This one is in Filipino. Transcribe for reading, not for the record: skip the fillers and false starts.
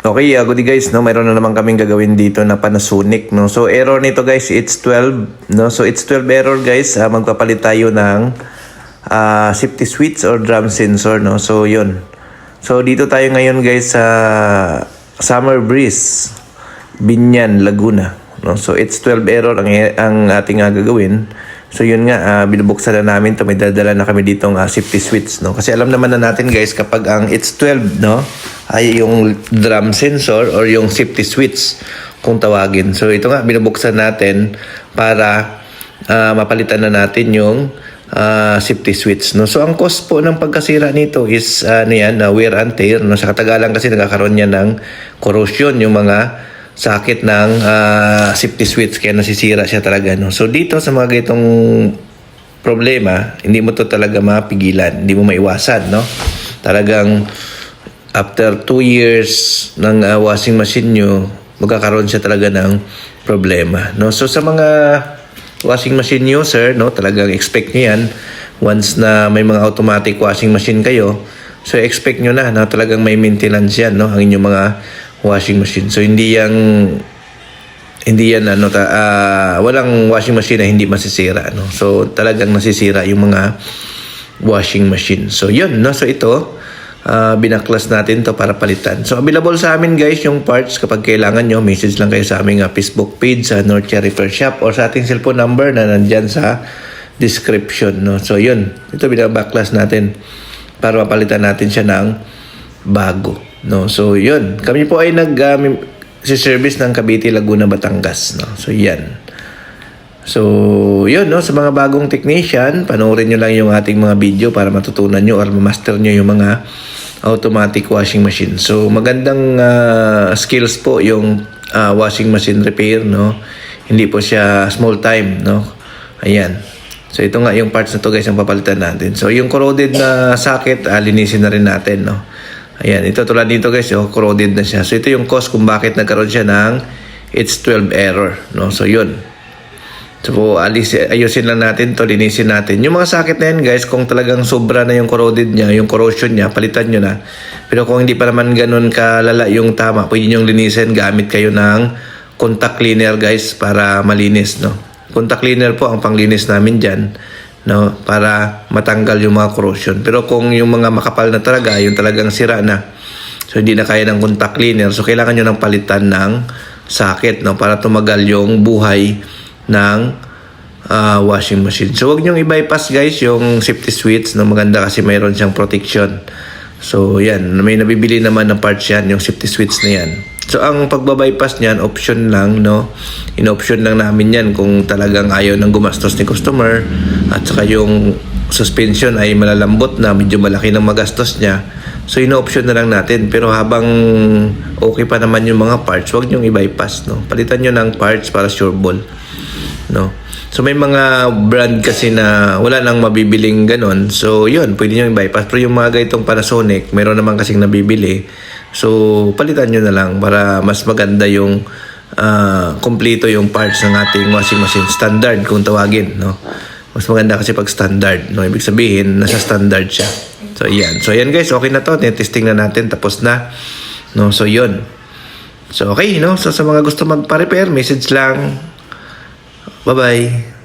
Okay, good guys, no, mayroon na naman kaming gagawin dito na Panasonic, no. So error nito guys, it's 12, no. So it's 12 error guys. Magpapalit tayo ng safety switch or drum sensor, no. So 'yun. So dito tayo ngayon guys sa Summer Breeze, Binyan, Laguna, no. So it's 12 error ang ating gagawin. So yun nga, binubuksan na namin to, may dadala na kami ditong safety switch, no. Kasi alam naman na natin guys, kapag ang it's 12, no, ay yung drum sensor or yung safety switch kung tawagin. So ito nga, binubuksan natin para mapalitan na natin yung safety switch, no. So ang cost po ng pagkasira nito is wear and tear, no. Sa katagalan kasi nagkakaroon niya ng corrosion yung mga sakit ng safety switch, kaya nasisira siya talaga, no. So dito sa mga ganitong problema, hindi mo to talaga mapigilan, hindi mo maiwasan, no. Talagang after 2 years ng washing machine nyo, magkakaroon siya talaga ng problema, no. So sa mga washing machine user, no, talagang expect nyo yan once na may mga automatic washing machine kayo. So expect nyo na talagang may maintenance yan, no, ang inyong mga washing machine. So hindi yan walang washing machine na hindi masisira, no. So talagang nasisira yung mga washing machine. So yun, no. So ito binaklas natin to para palitan. So available sa amin guys yung parts. Kapag kailangan nyo, message lang kayo sa aming Facebook page sa Northia Repair Shop or sa ating cellphone number na nandyan sa description, no. So yun, ito binabaklas natin para mapalitan natin siya ng bago, no. So yun, kami po ay nag-service ng Cavite, Laguna, Batangas, no. So yan. So yun, no, sa mga bagong technician, panoorin nyo lang yung ating mga video para matutunan nyo or master nyo yung mga automatic washing machine. So magandang skills po yung washing machine repair, no. Hindi po siya small time, no. Ayan. So ito nga yung parts na to guys ang papalitan natin. So yung corroded na socket, linisin na rin natin, no. Ayan, ito tulad dito guys, corroded na siya. So ito yung cause kung bakit nagkaroon siya ng it's 12 error, no. So yun. So ayusin lang natin to, linisin natin. Yung mga socket na yan guys, kung talagang sobra na yung corroded niya, yung corrosion niya, palitan nyo na. Pero kung hindi pa naman ganun kalala yung tama, pwede nyo linisin, gamit kayo ng contact cleaner guys para malinis, no. Contact cleaner po ang panglinis namin dyan, no, para matanggal yung mga corrosion. Pero kung yung mga makapal na talaga, yung talagang sira na, so hindi na kaya ng contact cleaner, so kailangan nyo ng palitan ng socket, no, para tumagal yung buhay ng washing machine. So wag nyong i-bypass guys yung safety switch, no, maganda kasi mayroon siyang protection. So yan, may nabibili naman ng parts yan, yung safety switch na yan. So ang pagbabypass niyan, option lang, no. In-option lang namin yan kung talagang ayaw ng gumastos ni customer at saka yung suspension ay malalambot na, medyo malaki ng magastos niya. So in-option na lang natin. Pero habang okay pa naman yung mga parts, wag nyong i-bypass, no. Palitan nyo ng parts para sure ball, no. So may mga brand kasi na wala nang mabibiling ganon. So yun, pwede nyo i-bypass. Pero yung mga ganitong Panasonic, mayroon naman kasing nabibili. So palitan nyo na lang para mas maganda yung kompleto yung parts ng ating washing machine. Standard kung tawagin, no. Mas maganda kasi pag standard, no. Ibig sabihin, nasa standard siya. So yan. So yan guys, okay na to. Testing na natin, tapos na, no. So yun. So okay, no. So sa mga gusto magpa-repair, message lang. Bye-bye.